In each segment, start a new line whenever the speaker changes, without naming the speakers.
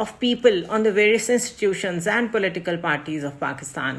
of people on the various institutions and political parties of Pakistan,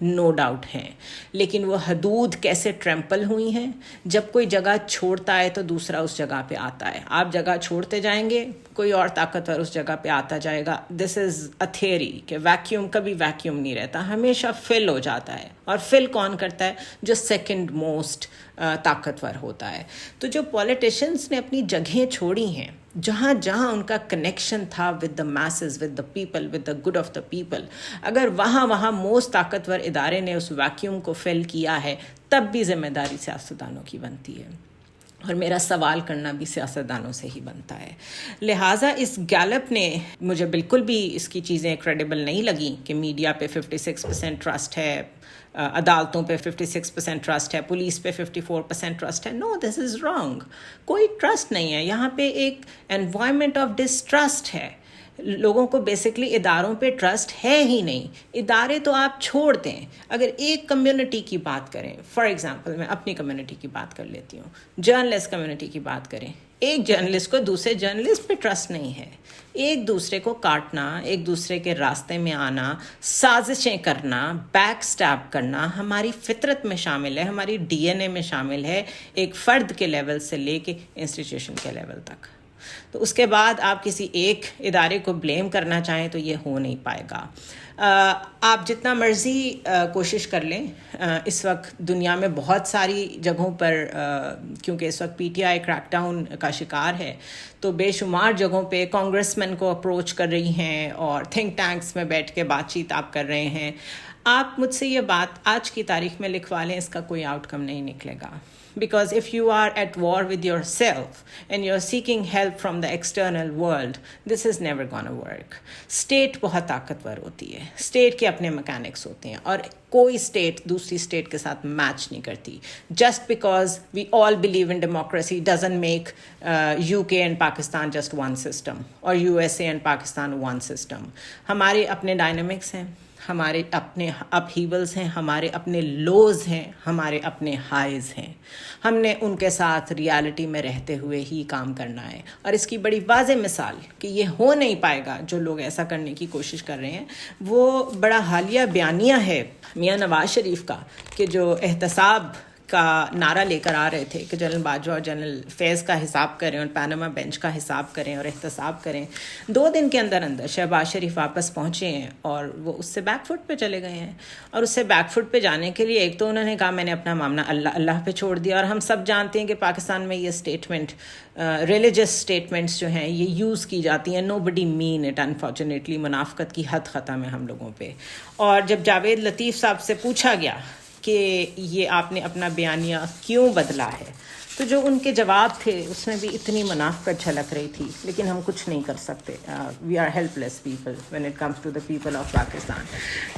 no doubt ہیں، لیکن وہ حدود کیسے ٹریمپل ہوئی ہیں. جب کوئی جگہ چھوڑتا ہے تو دوسرا اس جگہ پہ آتا ہے. آپ جگہ چھوڑتے جائیں گے، کوئی اور طاقتور اس جگہ پہ آتا جائے گا. دس از اے تھیوری کہ ویکیوم کبھی ویکیوم نہیں رہتا، ہمیشہ فل ہو جاتا ہے. اور فل کون کرتا ہے؟ جو سیکنڈ موسٹ طاقتور ہوتا ہے. تو جو پولیٹیشنس نے اپنی جگہیں چھوڑی ہیں، جہاں جہاں ان کا کنیکشن تھا with the masses, with the people, with the good of the people, اگر وہاں موسٹ طاقتور ادارے نے اس ویکیوم کو فل کیا ہے، تب بھی ذمہ داری سیاستدانوں کی بنتی ہے. اور میرا سوال کرنا بھی سیاستدانوں سے ہی بنتا ہے. لہٰذا اس گیلپ نے مجھے بالکل بھی اس کی چیزیں کریڈیبل نہیں لگیں کہ میڈیا پہ 56% ٹرسٹ ہے، عدالتوں پہ 56% ٹرسٹ ہے، پولیس پہ 54% ٹرسٹ ہے. نو، دس از رانگ. کوئی ٹرسٹ نہیں ہے یہاں پہ. ایک انوائرمنٹ آف ڈسٹرسٹ ہے. لوگوں کو بیسکلی اداروں پہ ٹرسٹ ہے ہی نہیں. ادارے تو آپ چھوڑ دیں. اگر ایک کمیونٹی کی بات کریں، فار ایگزامپل میں اپنی کمیونٹی کی بات کر لیتی ہوں، جرنلسٹ کمیونٹی کی بات کریں، ایک جرنلسٹ کو دوسرے جرنلسٹ پہ ٹرسٹ نہیں ہے. ایک دوسرے کو کاٹنا، ایک دوسرے کے راستے میں آنا، سازشیں کرنا، بیک سٹیپ کرنا ہماری فطرت میں شامل ہے، ہماری ڈی این اے میں شامل ہے، ایک فرد کے لیول سے لے کے انسٹیٹیوشن کے لیول تک. تو اس کے بعد آپ کسی ایک ادارے کو بلیم کرنا چاہیں تو یہ ہو نہیں پائے گا. آپ جتنا مرضی کوشش کر لیں، اس وقت دنیا میں بہت ساری جگہوں پر، کیونکہ اس وقت P T I crackdown کا شکار ہے، تو بے شمار جگہوں پہ کانگریس مین کو اپروچ کر رہی ہیں اور تھنک ٹینکس میں بیٹھ کے بات چیت آپ کر رہے ہیں. آپ مجھ سے یہ بات آج کی تاریخ میں لکھوا لیں، اس کا کوئی آؤٹ کم نہیں نکلے گا. Because if you are at war with yourself and you're seeking help from the external world, this is never gonna work. State بہت طاقتور ہوتی ہے. State کے اپنے mechanics ہوتے ہیں اور کوئی state دوسری state کے ساتھ match نہیں کرتی. Just because we all believe in democracy doesn't make UK and Pakistan just one system or USA and Pakistan one system. ہمارے اپنے dynamics ہیں، ہمارے اپنے اپہیولز ہیں، ہمارے اپنے لوز ہیں، ہمارے اپنے ہائیز ہیں. ہم نے ان کے ساتھ ریالٹی میں رہتے ہوئے ہی کام کرنا ہے. اور اس کی بڑی واضح مثال کہ یہ ہو نہیں پائے گا، جو لوگ ایسا کرنے کی کوشش کر رہے ہیں، وہ بڑا حالیہ بیانیہ ہے میاں نواز شریف کا، کہ جو احتساب کا نعرہ لے کر آ رہے تھے کہ جنرل باجوہ اور جنرل فیض کا حساب کریں اور پاناما بینچ کا حساب کریں اور احتساب کریں. 2 دن کے اندر شہباز شریف واپس پہنچے ہیں اور وہ اس سے بیک فٹ پہ چلے گئے ہیں. اور اس سے بیک فٹ پہ جانے کے لیے ایک تو انہوں نے کہا میں نے اپنا معاملہ اللہ پہ چھوڑ دیا. اور ہم سب جانتے ہیں کہ پاکستان میں یہ اسٹیٹمنٹ، ریلیجس اسٹیٹمنٹس جو ہیں یہ یوز کی جاتی ہیں. نو بڈی مین اٹ انفارچونیٹلی. منافقت کی حد ختم ہے ہم لوگوں پہ. اور جب جاوید لطیف صاحب سے پوچھا گیا کہ یہ آپ نے اپنا بیانیہ کیوں بدلا ہے، تو جو ان کے جواب تھے اس میں بھی اتنی منافقت جھلک رہی تھی. لیکن ہم کچھ نہیں کر سکتے. We are helpless people when it comes to the people of Pakistan.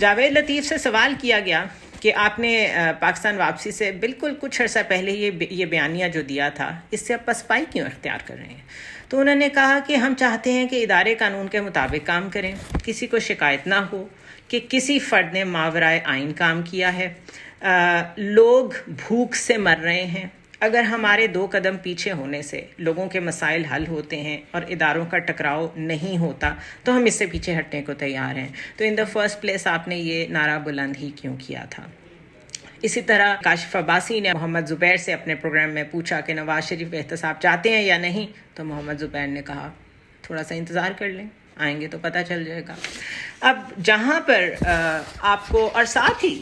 Javed Latif سے سوال کیا گیا کہ آپ نے پاکستان واپسی سے بالکل کچھ عرصہ پہلے یہ بیانیہ جو دیا تھا، اس سے آپ پسپائی کیوں اختیار کر رہے ہیں؟ تو انہوں نے کہا کہ ہم چاہتے ہیں کہ ادارے قانون کے مطابق کام کریں، کسی کو شکایت نہ ہو کہ کسی فرد نے ماورائے آئین کام کیا ہے. لوگ بھوک سے مر رہے ہیں. اگر ہمارے 2 قدم پیچھے ہونے سے لوگوں کے مسائل حل ہوتے ہیں اور اداروں کا ٹکراؤ نہیں ہوتا تو ہم اس سے پیچھے ہٹنے کو تیار ہیں. تو ان دا فرسٹ پلیس آپ نے یہ نعرہ بلند ہی کیوں کیا تھا؟ اسی طرح کاشف عباسی نے محمد زبیر سے اپنے پروگرام میں پوچھا کہ نواز شریف احتساب چاہتے ہیں یا نہیں، تو محمد زبیر نے کہا تھوڑا سا انتظار کر لیں، آئیں گے تو پتہ چل جائے گا. اب جہاں پر آپ کو، اور ساتھ ہی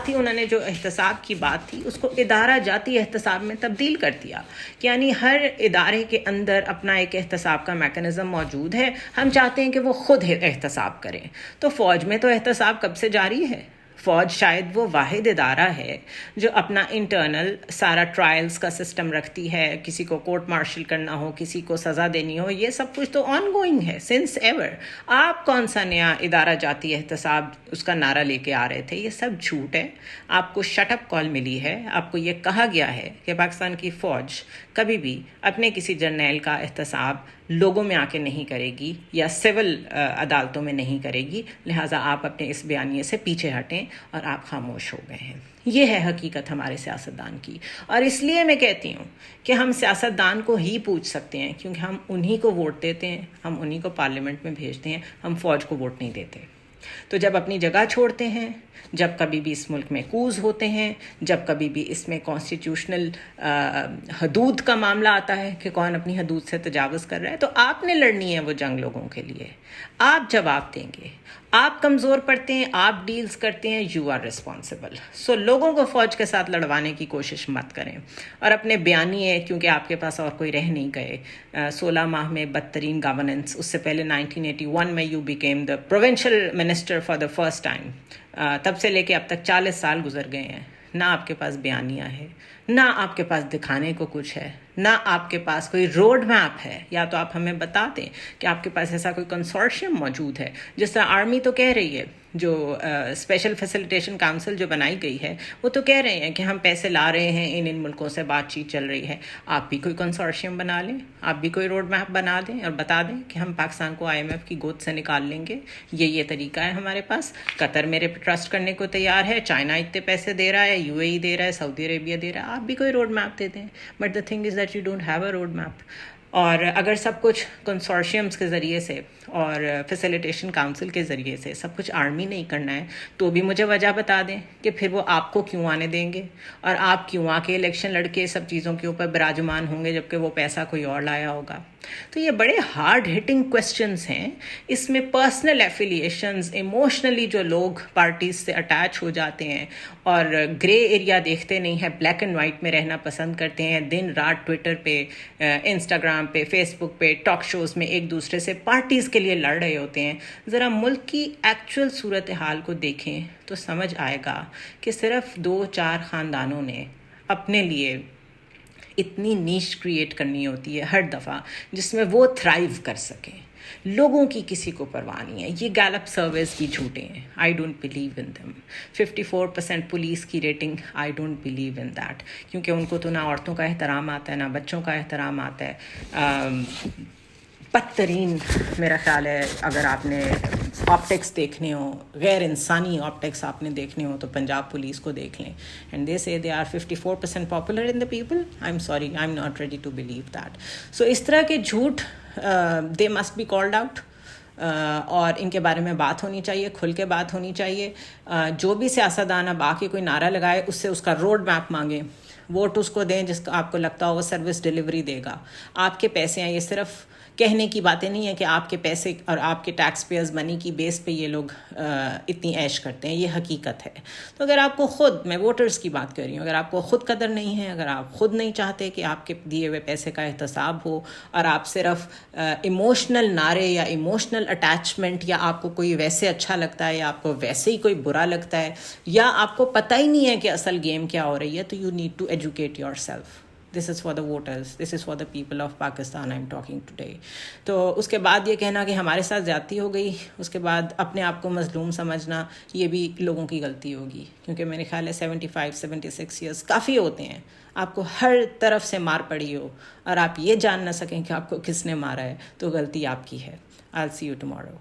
انہوں نے جو احتساب کی بات تھی اس کو ادارہ جاتی احتساب میں تبدیل کر دیا. یعنی ہر ادارے کے اندر اپنا ایک احتساب کا میکانزم موجود ہے. ہم چاہتے ہیں کہ وہ خود احتساب کریں. تو فوج میں تو احتساب کب سے جاری ہے. فوج شاید وہ واحد ادارہ ہے جو اپنا انٹرنل سارا ٹرائلز کا سسٹم رکھتی ہے. کسی کو کورٹ مارشل کرنا ہو، کسی کو سزا دینی ہو، یہ سب کچھ تو آن گوئنگ ہے سنس ایور. آپ کون سا نیا ادارہ جاتی احتساب اس کا نعرہ لے کے آ رہے تھے؟ یہ سب جھوٹ ہے. آپ کو شٹ اپ کال ملی ہے. آپ کو یہ کہا گیا ہے کہ پاکستان کی فوج کبھی بھی اپنے کسی جرنیل کا احتساب لوگوں میں آ کے نہیں کرے گی یا سول عدالتوں میں نہیں کرے گی. لہٰذا آپ اپنے اس بیانیے سے پیچھے ہٹیں اور آپ خاموش ہو گئے ہیں. یہ ہے حقیقت ہمارے سیاستدان کی. اور اس لیے میں کہتی ہوں کہ ہم سیاستدان کو ہی پوچھ سکتے ہیں کیونکہ ہم انہی کو ووٹ دیتے ہیں، ہم انہی کو پارلیمنٹ میں بھیجتے ہیں. ہم فوج کو ووٹ نہیں دیتے. تو جب اپنی جگہ چھوڑتے ہیں، جب کبھی بھی اس ملک میں کوز ہوتے ہیں، جب کبھی بھی اس میں کانسٹیٹیوشنل حدود کا معاملہ آتا ہے کہ کون اپنی حدود سے تجاوز کر رہا ہے، تو آپ نے لڑنی ہے وہ جنگ لوگوں کے لیے. آپ جواب دیں گے. آپ کمزور پڑتے ہیں، آپ ڈیلز کرتے ہیں، یو آر رسپانسبل. سو لوگوں کو فوج کے ساتھ لڑوانے کی کوشش مت کریں. اور اپنے بیانیے، کیونکہ آپ کے پاس اور کوئی رہ نہیں گئے، 16 ماہ میں بدترین گورننس، اس سے پہلے 1981 میں you became the provincial minister for the first time, تب سے لے کے اب تک 40 سال گزر گئے ہیں. نہ آپ کے پاس بیانیہ ہے، نہ آپ کے پاس دکھانے کو کچھ ہے، نہ آپ کے پاس کوئی روڈ میپ ہے. یا تو آپ ہمیں بتا دیں کہ آپ کے پاس ایسا کوئی کنسورشیم موجود ہے. جس طرح آرمی تو کہہ رہی ہے، جو اسپیشل فیسیلیٹیشن کاؤنسل جو بنائی گئی ہے، وہ تو کہہ رہے ہیں کہ ہم پیسے لا رہے ہیں، ان ملکوں سے بات چیت چل رہی ہے. آپ بھی کوئی کنسورشیم بنا لیں، آپ بھی کوئی روڈ میپ بنا دیں اور بتا دیں کہ ہم پاکستان کو IMF کی گود سے نکال لیں گے. یہ طریقہ ہے ہمارے پاس. قطر میرے پہ ٹرسٹ کرنے کو تیار ہے، چائنا اتنے پیسے دے رہا ہے، UAE دے رہا ہے، سعودی عربیہ دے رہا ہے. آپ بھی کوئی روڈ میپ دے دیں. But the thing is that you don't have a road map. اور اگر سب کچھ کنسورشیمز کے ذریعے سے اور فیسیلیٹیشن کاؤنسل کے ذریعے سے سب کچھ آرمی نہیں کرنا ہے، تو بھی مجھے وجہ بتا دیں کہ پھر وہ آپ کو کیوں آنے دیں گے، اور آپ کیوں آ کے الیکشن لڑ کے سب چیزوں کے اوپر براجمان ہوں گے جبکہ وہ پیسہ کوئی اور لایا ہوگا. تو یہ بڑے ہارڈ ہٹنگ کویسچنز ہیں. اس میں پرسنل ایفیلیشنز، ایموشنلی جو لوگ پارٹیز سے اٹیچ ہو جاتے ہیں اور گرے ایریا دیکھتے نہیں ہیں، بلیک اینڈ وائٹ میں رہنا پسند کرتے ہیں، دن رات ٹویٹر پہ، انسٹاگرام پہ، فیس بک پہ، ٹاک شوز میں ایک دوسرے سے پارٹیز کے لیے لڑ رہے ہوتے ہیں، ذرا ملک کی ایکچوئل صورتحال کو دیکھیں تو سمجھ آئے گا کہ صرف 2-4 خاندانوں نے اپنے لیے اتنی نیش کریٹ کرنی ہوتی ہے ہر دفعہ جس میں وہ تھرائیو کر سکیں. لوگوں کی کسی کو پرواہ نہیں ہے. یہ گیلپ سرویز کی جھوٹیں ہیں. I don't believe in them. 54% police کی rating, I don't believe in that. کیونکہ ان کو تو نہ عورتوں کا احترام آتا ہے، نہ بچوں کا احترام آتا ہے. بدترین میرا خیال ہے، اگر آپ نے آپٹکس دیکھنے ہوں، غیر انسانی آپٹکس آپ نے دیکھنے ہوں، تو پنجاب پولیس کو دیکھ لیں. And they say they are 54% popular in the people. I am sorry, I am not ready to believe that. So اس طرح کے جھوٹ they must be called out, اور ان کے بارے میں بات ہونی چاہیے، کھل کے بات ہونی چاہیے. جو بھی سیاستدان اب آ کے کوئی نعرہ لگائے، اس سے اس کا روڈ میپ مانگیں. ووٹ اس کو دیں جس کا آپ کو لگتا ہو وہ سروس ڈیلیوری دے گا. آپ کے پیسے ہیں، یہ صرف کہنے کی باتیں نہیں ہیں کہ آپ کے پیسے اور آپ کے ٹیکس پیئرز منی کی بیس پہ یہ لوگ اتنی عیش کرتے ہیں. یہ حقیقت ہے. تو اگر آپ کو خود، میں ووٹرز کی بات کر رہی ہوں، اگر آپ کو خود قدر نہیں ہے، اگر آپ خود نہیں چاہتے کہ آپ کے دیے ہوئے پیسے کا احتساب ہو، اور آپ صرف ایموشنل نعرے یا ایموشنل اٹیچمنٹ، یا آپ کو کوئی ویسے اچھا لگتا ہے یا آپ کو ویسے ہی کوئی برا لگتا ہے، یا آپ کو پتہ ہی نہیں ہے کہ اصل گیم کیا ہو رہی ہے، تو you need to educate yourself. This is for the voters. This is for the people of Pakistan I'm talking today. تو اس کے بعد یہ کہنا کہ ہمارے ساتھ زیادتی ہو گئی، اس کے بعد اپنے آپ کو مظلوم سمجھنا، یہ بھی لوگوں کی غلطی ہوگی. کیونکہ میرے خیال ہے 75-76 ایئرس کافی ہوتے ہیں. آپ کو ہر طرف سے مار پڑی ہو اور آپ یہ جان نہ سکیں کہ آپ کو کس نے مارا ہے، تو غلطی آپ کی ہے. I'll see you tomorrow.